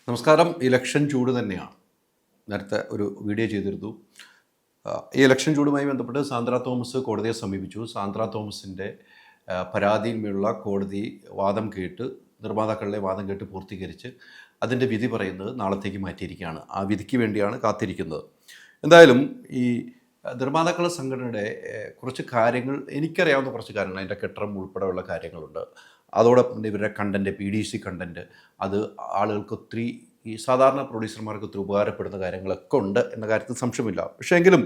നമസ്കാരം. ഇലക്ഷൻ ചൂട് തന്നെയാണ്. നേരത്തെ ഒരു വീഡിയോ ചെയ്തിരുന്നു. ഈ ഇലക്ഷൻ ചൂടുമായി ബന്ധപ്പെട്ട് സാന്ദ്ര തോമസ് കോടതിയെ സമീപിച്ചു. സാന്ദ്ര തോമസിൻ്റെ പരാതിയിന്മേലുള്ള കോടതി വാദം കേട്ട് നിർമ്മാതാക്കളുടെ വാദം കേട്ട് പൂർത്തീകരിച്ച് അതിൻ്റെ വിധി പറയുന്നത് നാളത്തേക്ക് മാറ്റിയിരിക്കുകയാണ്. ആ വിധിക്ക് വേണ്ടിയാണ് കാത്തിരിക്കുന്നത്. എന്തായാലും ഈ നിർമ്മാതാക്കളുടെ സംഘടനയുടെ കുറച്ച് കാര്യങ്ങൾ, എനിക്കറിയാവുന്ന കുറച്ച് കാര്യങ്ങൾ, അതിൻ്റെ കെട്ടറം ഉൾപ്പെടെയുള്ള കാര്യങ്ങളുണ്ട്. അതോടൊപ്പം ഇവരുടെ കണ്ടൻറ്റ്, PDC കണ്ടൻറ്റ്, അത് ആളുകൾക്ക് ഒത്തിരി, ഈ സാധാരണ പ്രൊഡ്യൂസർമാർക്ക് ഒത്തിരി ഉപകാരപ്പെടുന്ന കാര്യങ്ങളൊക്കെ ഉണ്ട് എന്ന കാര്യത്തിൽ സംശയമില്ല. പക്ഷേ എങ്കിലും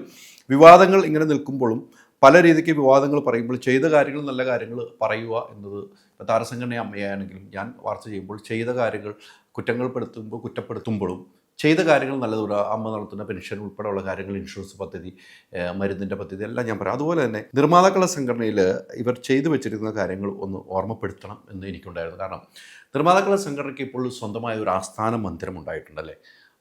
വിവാദങ്ങൾ ഇങ്ങനെ നിൽക്കുമ്പോഴും പല രീതിക്ക് വിവാദങ്ങൾ പറയുമ്പോൾ ചെയ്ത കാര്യങ്ങൾ, നല്ല കാര്യങ്ങൾ പറയുക എന്നത്, ഇപ്പോൾ താരസംഘടന അമ്മയാണെങ്കിലും ഞാൻ വാർത്ത ചെയ്യുമ്പോൾ ചെയ്ത കാര്യങ്ങൾ കുറ്റപ്പെടുത്തുമ്പോഴും ചെയ്ത കാര്യങ്ങൾ നല്ലത്, അമ്മ നടത്തുന്ന പെൻഷൻ ഉൾപ്പെടെയുള്ള കാര്യങ്ങൾ, ഇൻഷുറൻസ് പദ്ധതി, മരുന്നിൻ്റെ പദ്ധതി എല്ലാം ഞാൻ പറയാം. അതുപോലെ തന്നെ നിർമ്മാതാക്കളുടെ സംഘടനയിൽ ഇവർ ചെയ്തു വെച്ചിരിക്കുന്ന കാര്യങ്ങൾ ഒന്ന് ഓർമ്മപ്പെടുത്തണം എന്ന് എനിക്കുണ്ടായിരുന്നു. കാരണം നിർമ്മാതാക്കളുടെ സംഘടനയ്ക്ക് ഇപ്പോൾ സ്വന്തമായ ഒരു ആസ്ഥാന മന്ദിരം ഉണ്ടായിട്ടുണ്ടല്ലേ.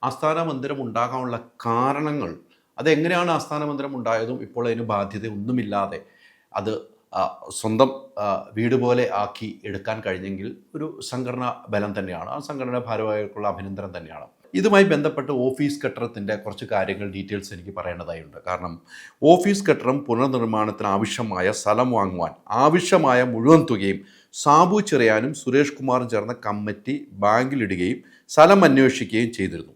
ആസ്ഥാന മന്ദിരം ഉണ്ടാകാനുള്ള കാരണങ്ങൾ, അതെങ്ങനെയാണ് ആസ്ഥാന മന്ദിരം ഉണ്ടായതും ഇപ്പോൾ അതിന് ബാധ്യതയൊന്നുമില്ലാതെ അത് സ്വന്തം വീട് പോലെ ആക്കി എടുക്കാൻ കഴിഞ്ഞെങ്കിൽ ഒരു സംഘടനാ ബലം തന്നെയാണ്. ആ സംഘടനാ ഭാരവാഹികൾക്കുള്ള അഭിനന്ദനം തന്നെയാണ്. ഇതുമായി ബന്ധപ്പെട്ട് ഓഫീസ് കെട്ടിടത്തിൻ്റെ കുറച്ച് കാര്യങ്ങൾ, ഡീറ്റെയിൽസ് എനിക്ക് പറയേണ്ടതായുണ്ട്. കാരണം ഓഫീസ് കെട്ടിടം പുനർനിർമ്മാണത്തിന് ആവശ്യമായ സ്ഥലം വാങ്ങുവാൻ ആവശ്യമായ മുഴുവൻ തുകയും സാബു ചെറിയാനും സുരേഷ് കുമാറും ചേർന്ന കമ്മിറ്റി ബാങ്കിലിടുകയും സ്ഥലം അന്വേഷിക്കുകയും ചെയ്തിരുന്നു.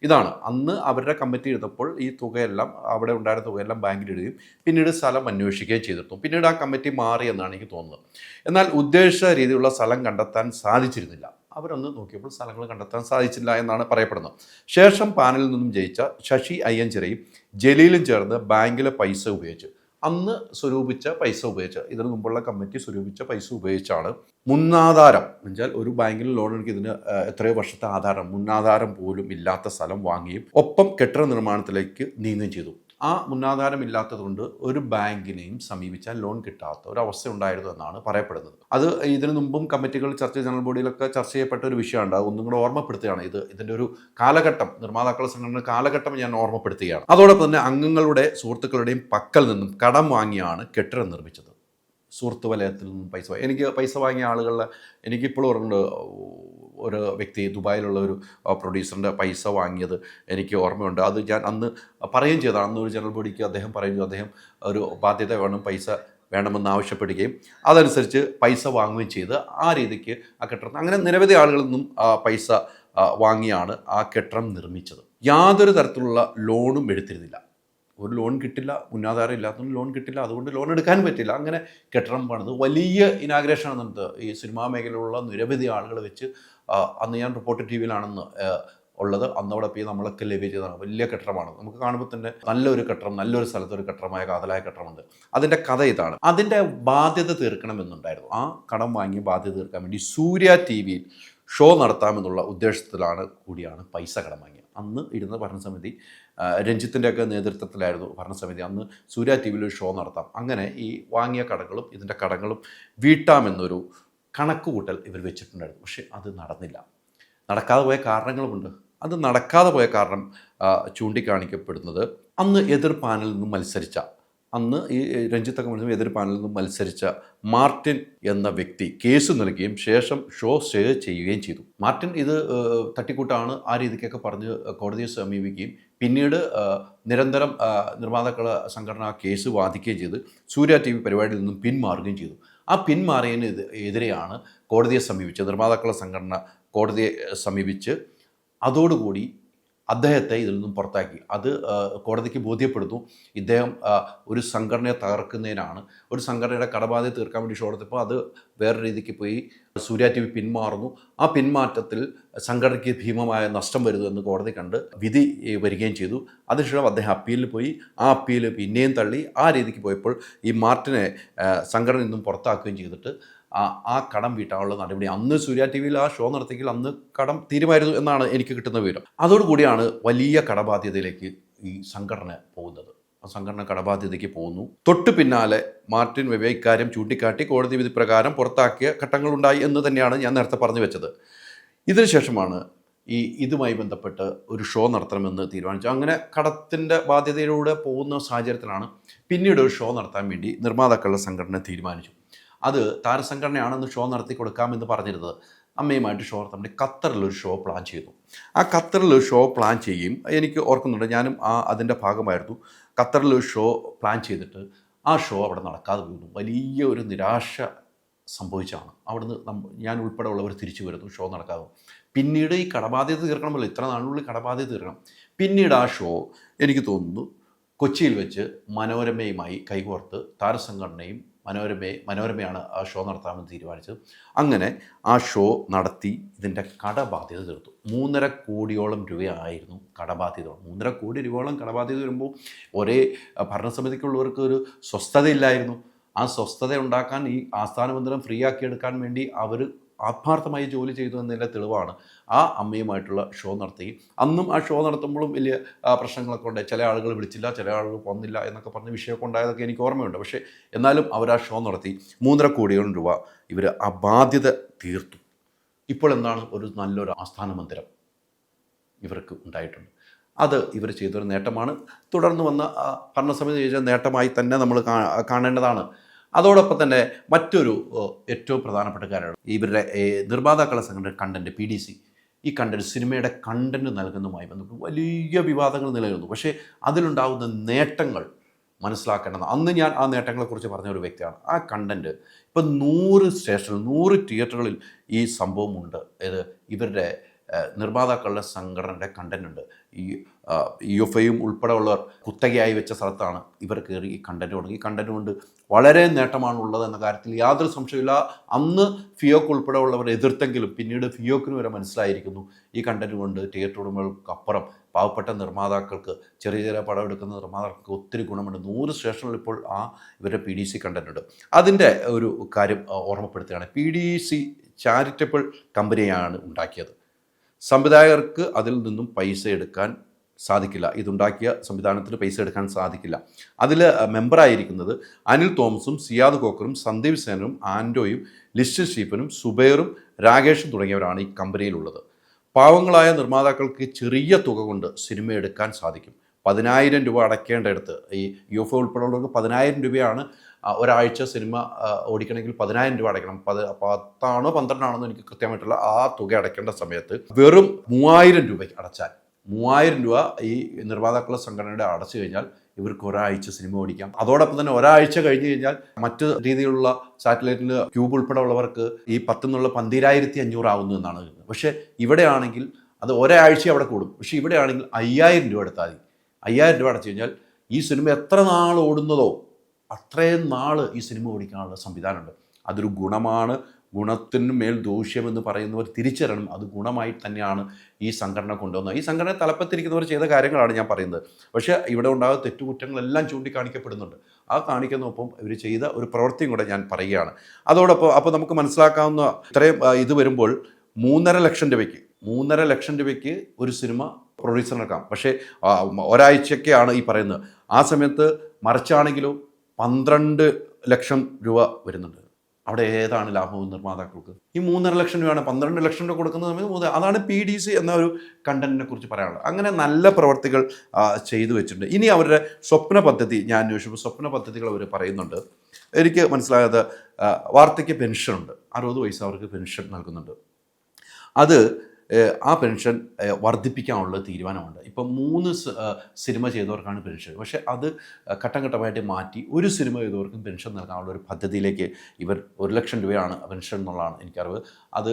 ഇതാണ് അന്ന് അവരുടെ കമ്മിറ്റി എടുത്തപ്പോൾ ഈ തുകയെല്ലാം, അവിടെ ഉണ്ടായിരുന്ന തുകയെല്ലാം ബാങ്കിലിടുകയും പിന്നീട് സ്ഥലം അന്വേഷിക്കുകയും ചെയ്തിരുന്നു. പിന്നീട് ആ കമ്മിറ്റി മാറി എന്നാണ് എനിക്ക് തോന്നുന്നത്. എന്നാൽ ഉദ്ദേശിച്ച രീതിയിലുള്ള സ്ഥലം കണ്ടെത്താൻ സാധിച്ചിരുന്നില്ല. അവരൊന്ന് നോക്കിയപ്പോൾ സ്ഥലങ്ങൾ കണ്ടെത്താൻ സാധിച്ചില്ല എന്നാണ് പറയപ്പെടുന്നത്. ശേഷം പാനലിൽ നിന്നും ജയിച്ച ശശി അയ്യഞ്ചിറയും ജലീലും ചേർന്ന് ബാങ്കിലെ പൈസ ഉപയോഗിച്ച്, അന്ന് സ്വരൂപിച്ച പൈസ ഉപയോഗിച്ച്, ഇതിനു മുമ്പുള്ള കമ്മിറ്റി സ്വരൂപിച്ച പൈസ ഉപയോഗിച്ചാണ് മുന്നാധാരം, എന്നുവെച്ചാൽ ഒരു ബാങ്കിൽ ലോൺ എടുക്കുക, ഇതിന് എത്രയോ വർഷത്തെ ആധാരം, മുന്നാധാരം പോലും ഇല്ലാത്ത സ്ഥലം വാങ്ങുകയും ഒപ്പം കെട്ടിട നിർമ്മാണത്തിലേക്ക് നീങ്ങുകയും ചെയ്തു. ആ മുന്നാധാരം ഇല്ലാത്തതുകൊണ്ട് ഒരു ബാങ്കിനെയും സമീപിച്ചാൽ ലോൺ കിട്ടാത്ത ഒരവസ്ഥ ഉണ്ടായിരുന്നു എന്നാണ് പറയപ്പെടുന്നത്. അത് ഇതിനു മുമ്പും കമ്മിറ്റികൾ, ജനറൽ ബോഡിയിലൊക്കെ ചർച്ച ചെയ്യപ്പെട്ട ഒരു വിഷയമുണ്ട്. ഒന്നും കൂടെ ഓർമ്മപ്പെടുത്തുകയാണ്. ഇതിൻ്റെ ഒരു കാലഘട്ടം, നിർമ്മാതാക്കളുടെ സംഘടന കാലഘട്ടം ഞാൻ ഓർമ്മപ്പെടുത്തുകയാണ്. അതോടൊപ്പം തന്നെ അംഗങ്ങളുടെ സുഹൃത്തുക്കളുടെയും പക്കൽ നിന്നും കടം വാങ്ങിയാണ് കെട്ടിടം നിർമ്മിച്ചത്. സുഹൃത്ത് വലയത്തിൽ നിന്നും എനിക്ക് പൈസ വാങ്ങിയ ആളുകളിൽ എനിക്കിപ്പോഴും ഓർമ്മയുണ്ട്. ഒരു വ്യക്തി, ദുബായിലുള്ള ഒരു പ്രൊഡ്യൂസറിൻ്റെ പൈസ വാങ്ങിയത് എനിക്ക് ഓർമ്മയുണ്ട്. അത് ഞാൻ അന്ന് പറയുകയും ചെയ്തതാണ്. അന്ന് ഒരു ജനറൽ ബോഡിക്ക് അദ്ദേഹം പറയുകയും, അദ്ദേഹം ഒരു ബാധ്യത വേണം, പൈസ വേണമെന്ന് ആവശ്യപ്പെടുകയും അതനുസരിച്ച് പൈസ വാങ്ങുകയും ചെയ്ത് ആ രീതിക്ക് ആ കെട്ടിടം, അങ്ങനെ നിരവധി ആളുകളിൽ നിന്നും പൈസ വാങ്ങിയാണ് ആ കെട്ടിടം നിർമ്മിച്ചത്. യാതൊരു തരത്തിലുള്ള ലോണും എടുത്തിരുന്നില്ല. ഒരു ലോൺ കിട്ടില്ല, മുന്നാധാരം ഇല്ലാത്തതുകൊണ്ട് ലോൺ കിട്ടില്ല, അതുകൊണ്ട് ലോൺ എടുക്കാനും പറ്റില്ല. അങ്ങനെ കെട്ടിടം പണിത് വലിയ ഇനാഗ്രേഷനാണ് നടന്നത്. ഈ സിനിമാ മേഖലയിലുള്ള നിരവധി ആളുകൾ വെച്ച്, അന്ന് ഞാൻ റിപ്പോർട്ടർ TV-യിലാണെന്ന് ഉള്ളത്. അന്നവിടെ പോയി നമ്മളൊക്കെ ലഭ്യ ചെയ്തതാണ്. വലിയ കെട്ടിടമാണ്. നമുക്ക് കാണുമ്പോൾ തന്നെ നല്ലൊരു കെട്ടിടം, നല്ലൊരു സ്ഥലത്തൊരു കെട്ടിടമായ കാതലായ കെട്ടിടമുണ്ട്. അതിൻ്റെ കഥ ഇതാണ്. അതിൻ്റെ ബാധ്യത തീർക്കണമെന്നുണ്ടായിരുന്നു. ആ കടം വാങ്ങി ബാധ്യത തീർക്കാൻ വേണ്ടി സൂര്യ TV-യിൽ ഷോ നടത്താമെന്നുള്ള കൂടിയാണ് പൈസ കടം വാങ്ങിയത്. അന്ന് ഇരുന്ന ഭരണസമിതി, രഞ്ജിത്തിൻ്റെയൊക്കെ നേതൃത്വത്തിലായിരുന്നു ഭരണസമിതി. അന്ന് സൂര്യ TV-യിൽ ഒരു ഷോ നടത്താം, അങ്ങനെ ഈ വാങ്ങിയ കടങ്ങളും ഇതിൻ്റെ കടങ്ങളും വീട്ടാമെന്നൊരു കണക്കുകൂട്ടൽ ഇവർ വെച്ചിട്ടുണ്ടായിരുന്നു. പക്ഷേ അത് നടന്നില്ല. നടക്കാതെ പോയ കാരണങ്ങളുമുണ്ട്. അത് നടക്കാതെ പോയ കാരണം ചൂണ്ടിക്കാണിക്കപ്പെടുന്നത്, അന്ന് എതിർ പാനലിൽ നിന്നും മത്സരിച്ച, അന്ന് ഈ രഞ്ജിത്തൊക്കെ എതിർ പാനലിൽ നിന്നും മത്സരിച്ച മാർട്ടിൻ എന്ന വ്യക്തി കേസ് നൽകുകയും ശേഷം ഷോ സ്റ്റേ ചെയ്യുകയും ചെയ്തു. മാർട്ടിൻ ഇത് തട്ടിക്കൂട്ടാണ്, ആ രീതിക്കൊക്കെ പറഞ്ഞ് കോടതിയെ സമീപിക്കുകയും പിന്നീട് നിരന്തരം നിർമ്മാതാക്കളെ സംഘടന കേസ് വാദിക്കുകയും ചെയ്ത് സൂര്യ TV പരിപാടിയിൽ നിന്നും പിന്മാറുകയും ചെയ്തു. ആ പിന്മാറിയതിന് എതിരെയാണ് കോടതിയെ സമീപിച്ചത്. നിർമ്മാതാക്കളുടെ സംഘടന കോടതിയെ സമീപിച്ച് അതോടുകൂടി അദ്ദേഹത്തെ ഇതിൽ നിന്നും പുറത്താക്കി. അത് കോടതിക്ക് ബോധ്യപ്പെടുന്നു. ഇദ്ദേഹം ഒരു സംഘടനയെ തകർക്കുന്നതിനാണ്, ഒരു സംഘടനയുടെ കടബാധ്യത തീർക്കാൻ വേണ്ടി ഷോ എടുത്തപ്പോൾ അത് വേറെ രീതിക്ക് പോയി സൂര്യ TV പിന്മാറുന്നു. ആ പിന്മാറ്റത്തിൽ സംഘടനയ്ക്ക് ഭീമമായ നഷ്ടം വരുന്നു എന്ന് കോടതി കണ്ട് വിധി വരികയും ചെയ്തു. അതിനുശേഷം അദ്ദേഹം അപ്പീലിൽ പോയി. ആ അപ്പീൽ പിന്നെയും തള്ളി. ആ രീതിക്ക് പോയപ്പോൾ ഈ മാർട്ടിനെ സംഘടനയിൽ നിന്നും പുറത്താക്കുകയും ചെയ്തിട്ട് ആ കടം വീട്ടാനുള്ള നടപടി, അന്ന് സൂര്യ TV-യിൽ ആ ഷോ നടത്തിയെങ്കിൽ അന്ന് കടം തീരുമായിരുന്നു എന്നാണ് എനിക്ക് കിട്ടുന്ന വിവരം. അതോടുകൂടിയാണ് വലിയ കടബാധ്യതയിലേക്ക് ഈ സംഘടന പോകുന്നത്. ആ സംഘടന കടബാധ്യതയ്ക്ക് പോകുന്നു. തൊട്ടു പിന്നാലെ മാർട്ടിൻ വെബെ ഇക്കാര്യം ചൂണ്ടിക്കാട്ടി കോടതി വിധി പ്രകാരം പുറത്താക്കിയ ഘട്ടങ്ങളുണ്ടായി എന്ന് തന്നെയാണ് ഞാൻ നേരത്തെ പറഞ്ഞു വെച്ചത്. ഇതിനുശേഷമാണ് ഇതുമായി ബന്ധപ്പെട്ട് ഒരു ഷോ നടത്തണമെന്ന് തീരുമാനിച്ചു. അങ്ങനെ കടത്തിൻ്റെ ബാധ്യതയിലൂടെ പോകുന്ന സാഹചര്യത്തിലാണ് പിന്നീട് ഒരു ഷോ നടത്താൻ വേണ്ടി നിർമ്മാതാക്കളുടെ സംഘടന തീരുമാനിച്ചു. അത് താരസംഘടനയാണെന്ന് ഷോ നടത്തി കൊടുക്കാമെന്ന് പറഞ്ഞിരുന്നത്. അമ്മയുമായിട്ട് ഷോ നടത്താൻ വേണ്ടി ഖത്തറിലൊരു ഷോ പ്ലാൻ ചെയ്തു. ആ ഖത്തറിൽ ഷോ പ്ലാൻ ചെയ്യും. എനിക്ക് ഓർക്കുന്നുണ്ട്, ഞാനും അതിൻ്റെ ഭാഗമായിരുന്നു. ഖത്തറിൽ ഷോ പ്ലാൻ ചെയ്തിട്ട് ആ ഷോ അവിടെ നടക്കാതെ പോകുന്നു. വലിയ ഒരു നിരാശ സംഭവിച്ചാണ്. അവിടുന്ന് ഞാൻ ഉൾപ്പെടെ ഉള്ളവർ തിരിച്ചു വരുന്നു, ഷോ നടക്കാതെ. പിന്നീട് ഈ കടബാധ്യത തീർക്കണമല്ലോ, ഇത്ര നാളിനുള്ളിൽ കടബാധ്യത തീർക്കണം. പിന്നീട് ആ ഷോ എനിക്ക് തോന്നുന്നു കൊച്ചിയിൽ വെച്ച് മനോരമയുമായി കൈകോർത്ത് താരസംഘടനയും മനോരമയാണ് ആ ഷോ നടത്താമെന്ന് തീരുമാനിച്ചത്. അങ്ങനെ ആ ഷോ നടത്തി ഇതിൻ്റെ കടബാധ്യത തീർത്തു. 3.5 കോടിയോളം രൂപയായിരുന്നു കടബാധ്യത. 3.5 കോടി രൂപയോളം കടബാധ്യത വരുമ്പോൾ ഒരേ ഭരണസമിതിക്കുള്ളവർക്ക് ഒരു സ്വസ്ഥതയില്ലായിരുന്നു. ആ സ്വസ്ഥത ഉണ്ടാക്കാൻ ഈ ആസ്ഥാന മന്ദിരം ഫ്രീ ആക്കി എടുക്കാൻ വേണ്ടി അവർ ആത്മാർത്ഥമായി ജോലി ചെയ്തു എന്നതിൻ്റെ തെളിവാണ് ആ അമ്മയുമായിട്ടുള്ള ഷോ നടത്തി. അന്നും ആ ഷോ നടത്തുമ്പോഴും വലിയ പ്രശ്നങ്ങളൊക്കെ ഉണ്ട്. ചില ആളുകൾ വിളിച്ചില്ല, ചില ആളുകൾ വന്നില്ല എന്നൊക്കെ പറഞ്ഞ് വിഷയമൊക്കെ ഉണ്ടായതൊക്കെ എനിക്ക് ഓർമ്മയുണ്ട്. പക്ഷേ എന്നാലും അവർ ആ ഷോ നടത്തി 3.5 കോടിയോളം രൂപ ഇവർ ആ ബാധ്യത തീർത്തു. ഇപ്പോൾ എന്താണ്, ഒരു നല്ലൊരു ആസ്ഥാന മന്ദിരം ഇവർക്ക് ഉണ്ടായിട്ടുണ്ട്. അത് ഇവർ ചെയ്തൊരു നേട്ടമാണ്. തുടർന്ന് വന്ന ഭരണസമിതി ചെയ്ത നേട്ടമായി തന്നെ നമ്മൾ കാണേണ്ടതാണ്. അതോടൊപ്പം തന്നെ മറ്റൊരു ഏറ്റവും പ്രധാനപ്പെട്ട കാര്യമാണ് ഇവരുടെ നിർമ്മാതാക്കളെ സംഘടന കണ്ടൻറ്റ് PDC. ഈ കണ്ടൻറ്റ്, സിനിമയുടെ കണ്ടൻറ്റ് നൽകുന്നതുമായി ബന്ധപ്പെട്ട് വലിയ വിവാദങ്ങൾ നിലനിൽക്കുന്നു. പക്ഷേ അതിലുണ്ടാകുന്ന നേട്ടങ്ങൾ മനസ്സിലാക്കേണ്ടത്. അന്ന് ഞാൻ ആ നേട്ടങ്ങളെക്കുറിച്ച് പറഞ്ഞ ഒരു വ്യക്തിയാണ്. ആ കണ്ടൻറ്റ് ഇപ്പം 100 സ്റ്റേഷനിൽ 100 തിയേറ്ററുകളിൽ ഈ സംഭവമുണ്ട്. ഇവരുടെ നിർമ്മാതാക്കളുടെ സംഘടനയുടെ കണ്ടൻ്റ് ഉണ്ട്. ഈ UFAയും ഉൾപ്പെടെ ഉള്ളവർ കുത്തകയായി വെച്ച സ്ഥലത്താണ് ഇവർ കയറി ഈ കണ്ടൻറ്റ് തുടങ്ങി. ഈ കണ്ടൻറ്റ് കൊണ്ട് വളരെ നേട്ടമാണ് ഉള്ളത് എന്ന കാര്യത്തിൽ യാതൊരു സംശയമില്ല. അന്ന് ഫിയോക്ക് ഉൾപ്പെടെ ഉള്ളവർ എതിർത്തെങ്കിലും പിന്നീട് ഫിയോക്കിന് വരെ മനസ്സിലായിരിക്കുന്നു ഈ കണ്ടൻറ്റ് കൊണ്ട് തിയേറ്റർ ഉടമകൾക്കപ്പുറം പാവപ്പെട്ട നിർമ്മാതാക്കൾക്ക്, ചെറിയ ചെറിയ പടം എടുക്കുന്ന നിർമ്മാതാക്കൾക്ക് ഒത്തിരി ഗുണമുണ്ട്. 100 സ്റ്റേഷനിൽ ഇപ്പോൾ ഇവരുടെ PDC കണ്ടൻറ്റ് ഉണ്ട്. അതിൻ്റെ ഒരു കാര്യം ഓർമ്മപ്പെടുത്തുകയാണ്. PDC ചാരിറ്റബിൾ കമ്പനിയാണ് ഉണ്ടാക്കിയത്. സംവിധായകർക്ക് അതിൽ നിന്നും പൈസ എടുക്കാൻ സാധിക്കില്ല. ഇതുണ്ടാക്കിയ സംവിധാനത്തിന് പൈസ എടുക്കാൻ സാധിക്കില്ല. അതിൽ മെമ്പറായിരിക്കുന്നത് അനിൽ തോമസും സിയാദ് കോക്കറും സന്ദീപ് സേനും ആൻഡോയും ലിസ്റ്റർ സ്റ്റീഫനും സുബൈറും രാകേഷും തുടങ്ങിയവരാണ് ഈ കമ്പനിയിലുള്ളത്. പാവങ്ങളായ നിർമ്മാതാക്കൾക്ക് ചെറിയ തുക കൊണ്ട് സിനിമ എടുക്കാൻ സാധിക്കും. 10,000 രൂപ അടയ്ക്കേണ്ടടുത്ത് ഈ UFA ഉൾപ്പെടെയുള്ളവർക്ക് 10,000 രൂപയാണ് ഒരാഴ്ച സിനിമ ഓടിക്കണമെങ്കിൽ 10,000 രൂപ അടയ്ക്കണം. 10 12 എനിക്ക് കൃത്യമായിട്ടുള്ള ആ തുക അടയ്ക്കേണ്ട സമയത്ത് വെറും 3,000 രൂപയ്ക്ക് അടച്ചാൽ 3,000 രൂപ ഈ നിർമ്മാതാക്കളുടെ സംഘടനയുടെ അടച്ചു കഴിഞ്ഞാൽ ഇവർക്ക് ഒരാഴ്ച സിനിമ ഓടിക്കാം. അതോടൊപ്പം തന്നെ ഒരാഴ്ച കഴിഞ്ഞ് കഴിഞ്ഞാൽ മറ്റ് രീതിയിലുള്ള സാറ്റലൈറ്റിൽ ക്യൂബ് ഉൾപ്പെടെ ഉള്ളവർക്ക് ഈ 10 എന്നുള്ള 12,500 ആവുന്നു എന്നാണ്. പക്ഷേ ഇവിടെയാണെങ്കിൽ അത് ഒരാഴ്ച അവിടെ കൂടും. പക്ഷേ ഇവിടെയാണെങ്കിൽ 5,000 രൂപ എടുത്താൽ മതി. 5,000 രൂപ അടച്ചു കഴിഞ്ഞാൽ ഈ സിനിമ എത്ര നാൾ ഓടുന്നതോ അത്രയും നാൾ ഈ സിനിമ ഓടിക്കാനുള്ള സംവിധാനമുണ്ട്. അതൊരു ഗുണമാണ്. ഗുണത്തിന് മേൽ ദൂഷ്യമെന്ന് പറയുന്നവർ തിരിച്ചറിയണം. അത് ഗുണമായി തന്നെയാണ് ഈ സംഘടന കൊണ്ടുവന്നത്. ഈ സംഘടന തലപ്പത്തിരിക്കുന്നവർ ചെയ്ത കാര്യങ്ങളാണ് ഞാൻ പറയുന്നത്. പക്ഷേ ഇവിടെ ഉണ്ടാകുന്ന തെറ്റുകുറ്റങ്ങളെല്ലാം ചൂണ്ടിക്കാണിക്കപ്പെടുന്നുണ്ട്. ആ കാണിക്കുന്നൊപ്പം ഇവർ ചെയ്ത ഒരു പ്രവൃത്തിയും കൂടെ ഞാൻ പറയുകയാണ്. അതോടൊപ്പം അപ്പോൾ നമുക്ക് മനസ്സിലാക്കാവുന്ന ഇത്രയും ഇത് വരുമ്പോൾ 3.5 ലക്ഷം രൂപയ്ക്ക് ഒരു സിനിമ പ്രൊഡ്യൂസറിനെടുക്കാം. പക്ഷേ ഒരാഴ്ചയ്ക്കാണ് ഈ പറയുന്നത്. ആ സമയത്ത് മറിച്ചാണെങ്കിലോ 12 ലക്ഷം രൂപ വരുന്നുണ്ട്. അവിടെ ഏതാണ് ലാഭവും നിർമ്മാതാക്കൾക്ക്? ഈ 3.5 ലക്ഷം രൂപയാണ് 12 ലക്ഷം രൂപ കൊടുക്കുന്ന സമയത്ത് അതാണ് PDC എന്ന ഒരു കണ്ടന്റിനെ കുറിച്ച് പറയാനുള്ളത്. അങ്ങനെ നല്ല പ്രവർത്തികൾ ചെയ്തു വെച്ചിട്ടുണ്ട്. ഇനി അവരുടെ സ്വപ്ന പദ്ധതി ഞാൻ അന്വേഷിച്ചപ്പോൾ സ്വപ്ന പദ്ധതികൾ അവർ പറയുന്നുണ്ട്. എനിക്ക് മനസ്സിലായത് വാർദ്ധക്യ പെൻഷനുണ്ട്. 60 വയസ്സ് അവർക്ക് പെൻഷൻ നൽകുന്നുണ്ട്. അത് ആ പെൻഷൻ വർദ്ധിപ്പിക്കാനുള്ള തീരുമാനമുണ്ട്. ഇപ്പം 3 സിനിമ ചെയ്തവർക്കാണ് പെൻഷൻ. പക്ഷേ അത് ഘട്ടം ഘട്ടമായിട്ട് മാറ്റി ഒരു സിനിമ ചെയ്തവർക്കും പെൻഷൻ നൽകാനുള്ള ഒരു പദ്ധതിയിലേക്ക് ഇവർ 1 ലക്ഷം രൂപയാണ് പെൻഷൻ എന്നുള്ളതാണ് എനിക്കറിവ്. അത്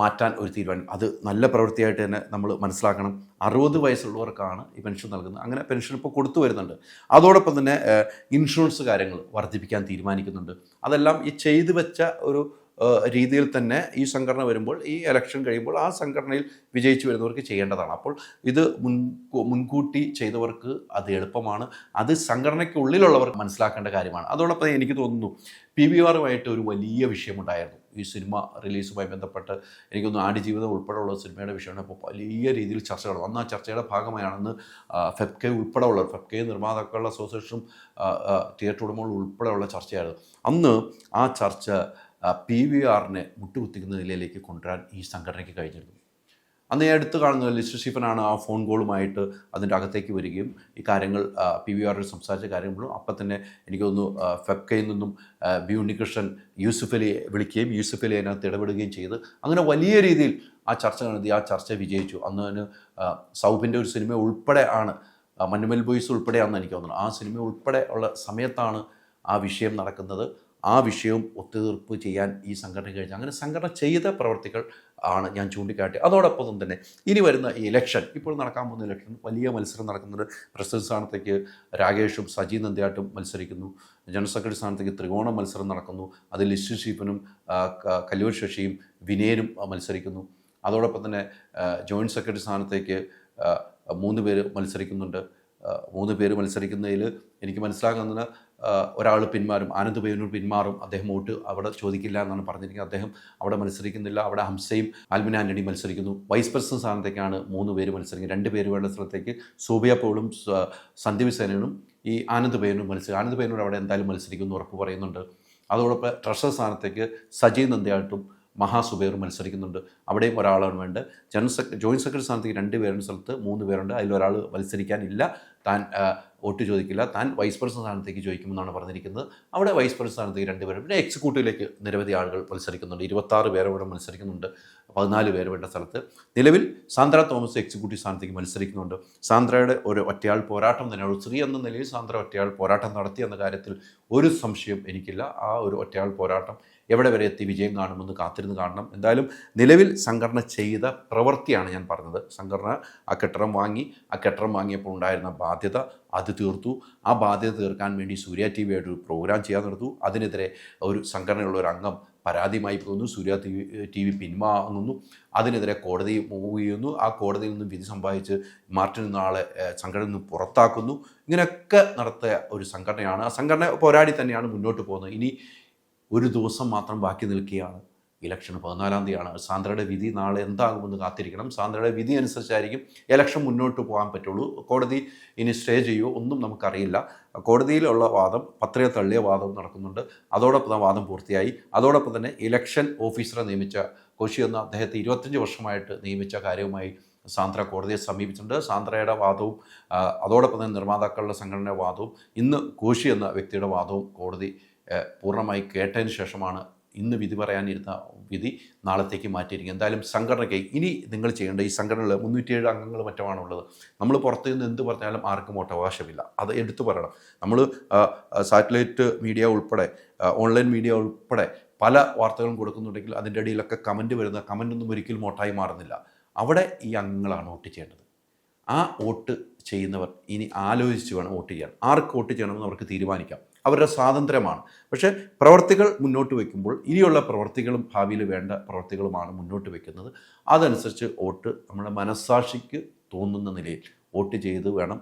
മാറ്റാൻ ഒരു തീരുമാനം. അത് നല്ല പ്രവൃത്തിയായിട്ട് തന്നെ നമ്മൾ മനസ്സിലാക്കണം. 60 വയസ്സുള്ളവർക്കാണ് ഈ പെൻഷൻ നൽകുന്നത്. അങ്ങനെ പെൻഷൻ ഇപ്പോൾ കൊടുത്തു വരുന്നുണ്ട്. അതോടൊപ്പം തന്നെ ഇൻഷുറൻസ് കാര്യങ്ങൾ വർദ്ധിപ്പിക്കാൻ തീരുമാനിക്കുന്നുണ്ട്. അതെല്ലാം ഈ ചെയ്തു വെച്ച ഒരു രീതിയിൽ തന്നെ ഈ സംഘടന വരുമ്പോൾ ഈ ഇലക്ഷൻ കഴിയുമ്പോൾ ആ സംഘടനയിൽ വിജയിച്ചു വരുന്നവർക്ക് ചെയ്യേണ്ടതാണ്. അപ്പോൾ ഇത് മുൻകൂട്ടി ചെയ്തവർക്ക് അത് എളുപ്പമാണ്. അത് സംഘടനയ്ക്കുള്ളിലുള്ളവർക്ക് മനസ്സിലാക്കേണ്ട കാര്യമാണ്. അതോടൊപ്പം എനിക്ക് തോന്നുന്നു PVRുമായിട്ട് ഒരു വലിയ വിഷയമുണ്ടായിരുന്നു. ഈ സിനിമ റിലീസുമായി ബന്ധപ്പെട്ട് എനിക്കൊന്ന് ആടുജീവിതം ഉൾപ്പെടെയുള്ള സിനിമയുടെ വിഷയമാണ് ഇപ്പോൾ വലിയ രീതിയിൽ ചർച്ചകൾ. അന്ന് ആ ചർച്ചയുടെ ഭാഗമായാണെന്ന് ഫെപ്കെ ഉൾപ്പെടെയുള്ളവർ, ഫെപ്കെ നിർമ്മാതാക്കളുടെ അസോസിയേഷനും തിയേറ്റർ ഉടമകൾ ഉൾപ്പെടെയുള്ള ചർച്ചയായിരുന്നു. അന്ന് ആ ചർച്ച PVRനെ മുട്ടുകുത്തിക്കുന്ന നിലയിലേക്ക് കൊണ്ടുവരാൻ ഈ സംഘടനയ്ക്ക് കഴിഞ്ഞിരുന്നു. അന്ന് ഞാൻ എടുത്തു കാണുന്നത് ലിസ്റ്റർ സ്റ്റീഫനാണ് ആ ഫോൺ കോളുമായിട്ട് അതിൻ്റെ അകത്തേക്ക് വരികയും ഈ കാര്യങ്ങൾ PVRൽ സംസാരിച്ച കാര്യങ്ങളും അപ്പം തന്നെ എനിക്ക് തോന്നുന്നു ഫെബ്കയിൽ നിന്നും ബി ഉണ്ണികൃഷ്ണൻ യൂസുഫ് അലിയെ വിളിക്കുകയും യൂസുഫ് അലി അതിനകത്ത് ഇടപെടുകയും ചെയ്ത് അങ്ങനെ വലിയ രീതിയിൽ ആ ചർച്ച നടത്തി. ആ ചർച്ച വിജയിച്ചു. അന്ന് സൗബിൻ്റെ ഒരു സിനിമ ഉൾപ്പെടെ ആണ്, മഞ്ഞുമൽ ബോയ്സ് ഉൾപ്പെടെയാണെന്ന് എനിക്ക് തോന്നുന്നു. ആ സിനിമ ഉൾപ്പെടെ ഉള്ള സമയത്താണ് ആ വിഷയം നടക്കുന്നത്. ആ വിഷയവും ഒത്തുതീർപ്പ് ചെയ്യാൻ ഈ സംഘടന കഴിഞ്ഞു. അങ്ങനെ സംഘടന ചെയ്ത പ്രവർത്തികൾ ആണ് ഞാൻ ചൂണ്ടിക്കാട്ടി. അതോടൊപ്പം തന്നെ ഇനി വരുന്ന ഈ ഇലക്ഷൻ, ഇപ്പോൾ നടക്കാൻ പോകുന്ന ഇലക്ഷൻ വലിയ മത്സരം നടക്കുന്നത്. പ്രസിഡന്റ് സ്ഥാനത്തേക്ക് രാകേഷും സജി നന്ദ്യാട്ടും മത്സരിക്കുന്നു. ജനറൽ സെക്രട്ടറി സ്ഥാനത്തേക്ക് ത്രികോണ മത്സരം നടക്കുന്നു. അതിൽ ലിസ്റ്റർ സ്റ്റീഫനും കല്ലൂർ ശശിയും വിനയനും മത്സരിക്കുന്നു. അതോടൊപ്പം തന്നെ ജോയിൻറ്റ് സെക്രട്ടറി സ്ഥാനത്തേക്ക് 3 പേര് മത്സരിക്കുന്നുണ്ട്. 3 പേര് മത്സരിക്കുന്നതിൽ എനിക്ക് മനസ്സിലാകുന്നത് ഒരാൾ പിന്മാറും, ആനന്ദ് പയ്യന്നൂർ പിന്മാറും. അദ്ദേഹം വോട്ട് അവിടെ ചോദിക്കില്ല എന്നാണ് പറഞ്ഞിരിക്കുന്നത്. അദ്ദേഹം അവിടെ മത്സരിക്കുന്നില്ല. അവിടെ ഹംസയും ആൽബിൻ ആൻ്റണിയും മത്സരിക്കുന്നു. വൈസ് പ്രസിഡന്റ് സ്ഥാനത്തേക്കാണ് 3 പേര് മത്സരിക്കുന്നത്. 2 പേര് വേണ്ട സ്ഥലത്തേക്ക് സോബിയ പോളും സന്ദീപ് സേനനും ഈ ആനന്ദ് പയ്യന്നൂർ ആനന്ദ് പയ്യന്നൂർ അവിടെ എന്തായാലും മത്സരിക്കുന്നു ഉറപ്പ് പറയുന്നുണ്ട്. അതോടൊപ്പം ട്രഷറർ സ്ഥാനത്തേക്ക് സജി നന്ദ്യാട്ടും മഹാസുബൈർ മത്സരിക്കുന്നുണ്ട്. അവിടെയും ഒരാളാണ് വേണ്ടത്. ജോയിൻറ്റ് സെക്രട്ടറി സ്ഥാനത്തേക്ക് 2 പേരുടെ സ്ഥലത്ത് 3 പേരുണ്ട്. അതിലൊരാൾ മത്സരിക്കാനില്ല, താൻ വോട്ട് ചോദിക്കില്ല, താൻ വൈസ് പ്രസിഡന്റ് സ്ഥാനത്തേക്ക് ചോദിക്കുമെന്നാണ് പറഞ്ഞിരിക്കുന്നത്. അവിടെ വൈസ് പ്രസിഡന്റ് സ്ഥാനത്തേക്ക് 2 പേരും, പിന്നെ എക്സിക്യൂട്ടീവിലേക്ക് നിരവധി ആളുകൾ മത്സരിക്കുന്നുണ്ട്. 26 പേര് ഇവിടെ മത്സരിക്കുന്നുണ്ട്. 14 പേര് വേണ്ട സ്ഥലത്ത് നിലവിൽ സാന്ദ്ര തോമസ് എക്സിക്യൂട്ടീവ് സ്ഥാനത്തേക്ക് മത്സരിക്കുന്നുണ്ട്. സാന്ദ്രയുടെ ഒരു ഒറ്റയാൾ പോരാട്ടം തന്നെയാണ്. സ്ത്രീ എന്ന നിലയിൽ സാന്ദ്ര ഒറ്റയാൾ പോരാട്ടം നടത്തി എന്ന കാര്യത്തിൽ ഒരു സംശയം എനിക്കില്ല. ആ ഒരു ഒറ്റയാൾ പോരാട്ടം എവിടെ വരെ എത്തി വിജയം കാണുമെന്ന് കാത്തിരുന്ന് കാണണം. എന്തായാലും നിലവിൽ സംഘടന ചെയ്ത പ്രവൃത്തിയാണ് ഞാൻ പറഞ്ഞത്. സംഘടന ആ കെട്ടിടം വാങ്ങിയപ്പോൾ ഉണ്ടായിരുന്ന ബാധ്യത അത് തീർത്തു. ആ ബാധ്യത തീർക്കാൻ വേണ്ടി സൂര്യ TV ആയിട്ട് ഒരു പ്രോഗ്രാം ചെയ്യാൻ നടത്തു. അതിനെതിരെ ഒരു സംഘടനയുള്ള ഒരു അംഗം പരാതിയുമായി പോകുന്നു. സൂര്യ TV പിൻവാങ്ങുന്നു. അതിനെതിരെ കോടതി മൂവ് ചെയ്യുന്നു. ആ കോടതിയിൽ നിന്നും വിധി സമ്പാദിച്ച് മാർട്ടിൻ എന്ന ആളെ സംഘടനയിൽ നിന്ന് പുറത്താക്കുന്നു. ഇങ്ങനെയൊക്കെ നടത്തിയ ഒരു സംഘടനയാണ്. ആ സംഘടന പോരാടി തന്നെയാണ് മുന്നോട്ട് പോകുന്നത്. ഇനി ഒരു ദിവസം മാത്രം ബാക്കി നിൽക്കുകയാണ്. ഇലക്ഷൻ 14-ാം തീയതിയാണ്. സാന്ദ്രയുടെ വിധി നാളെ എന്താകുമെന്ന് കാത്തിരിക്കണം. സാന്ദ്രയുടെ വിധി അനുസരിച്ചായിരിക്കും ഇലക്ഷൻ മുന്നോട്ട് പോകാൻ പറ്റുള്ളൂ. കോടതി ഇനി സ്റ്റേ ചെയ്യുമോ ഒന്നും നമുക്കറിയില്ല. കോടതിയിലുള്ള വാദം, പത്രിക തള്ളിയ വാദം നടക്കുന്നുണ്ട്. അതോടൊപ്പം വാദം പൂർത്തിയായി. അതോടൊപ്പം തന്നെ ഇലക്ഷൻ ഓഫീസറെ നിയമിച്ച കോശി എന്ന അദ്ദേഹത്തെ 25 വർഷമായിട്ട് നിയമിച്ച കാര്യവുമായി സാന്ദ്ര കോടതിയെ സമീപിച്ചിട്ടുണ്ട്. സാന്ദ്രയുടെ വാദവും അതോടൊപ്പം തന്നെ നിർമ്മാതാക്കളുടെ സംഘടനയുടെ വാദവും ഇന്ന് കോശി എന്ന വ്യക്തിയുടെ വാദവും കോടതി പൂർണ്ണമായി കേട്ടതിന് ശേഷമാണ് ഇന്ന് വിധി പറയാനിരുന്ന വിധി നാളത്തേക്ക് മാറ്റിയിരിക്കുക. എന്തായാലും സംഘടനയ്ക്ക് ഇനി നിങ്ങൾ ചെയ്യേണ്ട, ഈ സംഘടനയിൽ 307 അംഗങ്ങൾ മറ്റുമാണുള്ളത്. നമ്മൾ പുറത്തു നിന്ന് എന്ത് പറഞ്ഞാലും ആർക്കും വോട്ടവകാശമില്ല. അത് എടുത്തു പറയണം. നമ്മൾ സാറ്റലൈറ്റ് മീഡിയ ഉൾപ്പെടെ ഓൺലൈൻ മീഡിയ ഉൾപ്പെടെ പല വാർത്തകളും കൊടുക്കുന്നുണ്ടെങ്കിൽ അതിൻ്റെ ഇടയിലൊക്കെ കമൻ്റൊന്നും ഒരിക്കലും വോട്ടായി മാറുന്നില്ല. അവിടെ ഈ അംഗങ്ങളാണ് വോട്ട് ചെയ്യേണ്ടത്. ആ വോട്ട് ചെയ്യുന്നവർ ഇനി ആലോചിച്ച് വേണം വോട്ട് ചെയ്യാൻ. ആർക്ക് വോട്ട് ചെയ്യണമെന്ന് അവർക്ക് തീരുമാനിക്കാം. അവരുടെ സ്വാതന്ത്ര്യമാണ്. പക്ഷേ പ്രവർത്തികൾ മുന്നോട്ട് വയ്ക്കുമ്പോൾ ഇനിയുള്ള പ്രവർത്തികളും ഭാവിയിൽ വേണ്ട പ്രവർത്തികളുമാണ് മുന്നോട്ട് വയ്ക്കുന്നത്. അതനുസരിച്ച് വോട്ട് നമ്മുടെ മനസ്സാക്ഷിക്ക് തോന്നുന്ന നിലയിൽ വോട്ട് ചെയ്ത് വേണം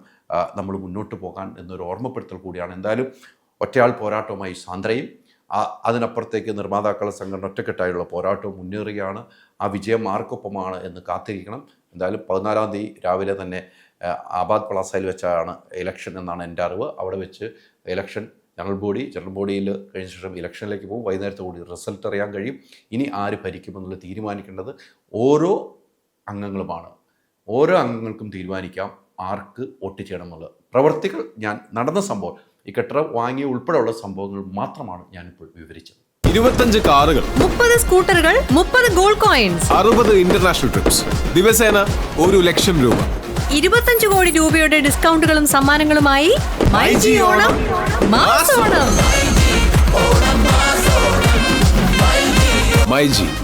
നമ്മൾ മുന്നോട്ട് പോകാൻ എന്നൊരു ഓർമ്മപ്പെടുത്തൽ കൂടിയാണ്. എന്തായാലും ഒറ്റയാൾ പോരാട്ടവുമായി സാന്ദ്രയും അതിനപ്പുറത്തേക്ക് നിർമ്മാതാക്കളുടെ സംഘടന ഒറ്റക്കെട്ടായുള്ള പോരാട്ടവും മുന്നേറുകയാണ്. ആ വിജയം ആർക്കൊപ്പമാണ് എന്ന് കാത്തിരിക്കണം. എന്തായാലും 14-ാം തീയതി രാവിലെ തന്നെ ആബാദ് പ്ലാസയിൽ വെച്ചാണ് ഇലക്ഷൻ എന്നാണ് എൻ്റെ അറിവ്. അവിടെ വെച്ച് ഇലക്ഷൻ ജനറൽ ബോഡിയിൽ കഴിഞ്ഞ ശേഷം ഇലക്ഷനിലേക്ക് പോകും. വൈകുന്നേരത്തെ കൂടി റിസൾട്ട് അറിയാൻ കഴിയും. ഇനി ആര് ഭരിക്കുമെന്നുള്ളത് തീരുമാനിക്കേണ്ടത് ഓരോ അംഗങ്ങളുമാണ്. ഓരോ അംഗങ്ങൾക്കും തീരുമാനിക്കാം ആർക്ക് വോട്ട് ചെയ്യണം എന്നുള്ളത്. പ്രവർത്തികൾ ഞാൻ നടന്ന സംഭവം, ഈ കെട്ടിടം വാങ്ങിയ ഉൾപ്പെടെയുള്ള സംഭവങ്ങൾ മാത്രമാണ് ഞാനിപ്പോൾ വിവരിച്ചത്. 25 കാറുകൾ, 30 സ്കൂട്ടറുകൾ, 30 ഗോൾഡ് കോയിൻസ്, 60 ഇന്റർനാഷണൽ ട്രിപ്സ്, ദിവസേന 1 ലക്ഷം രൂപ, 25 കോടി രൂപയുടെ ഡിസ്കൗണ്ടുകളും സമ്മാനങ്ങളുമായി മൈജി ഓണം മാസോണം.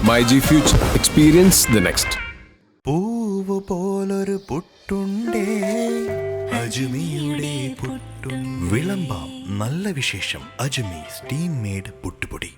MyG future, experience the next. പൂവ് പോലൊരു പുട്ടുണ്ടേ അജ്മിയുടെ പുട്ടും. വിളമ്പാം നല്ല വിശേഷം. അജ്മി സ്റ്റീം മെയ്ഡ് പുട്ടുപൊടി.